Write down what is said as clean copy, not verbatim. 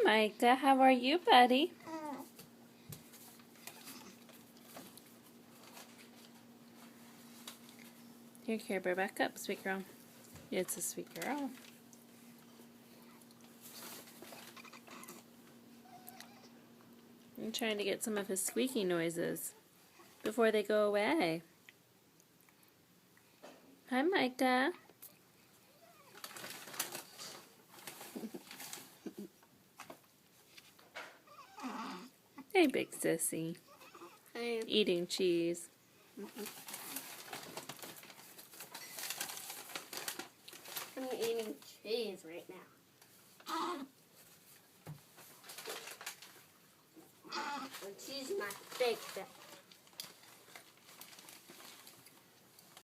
Micah. How are you, buddy? Here, Care Bear, back up, sweet girl. It's a sweet girl. I'm trying to get some of his squeaky noises before they go away. Hi, Micah. Hey, big sissy. Hey. Eating cheese. I'm eating cheese right now. And cheese is my favorite.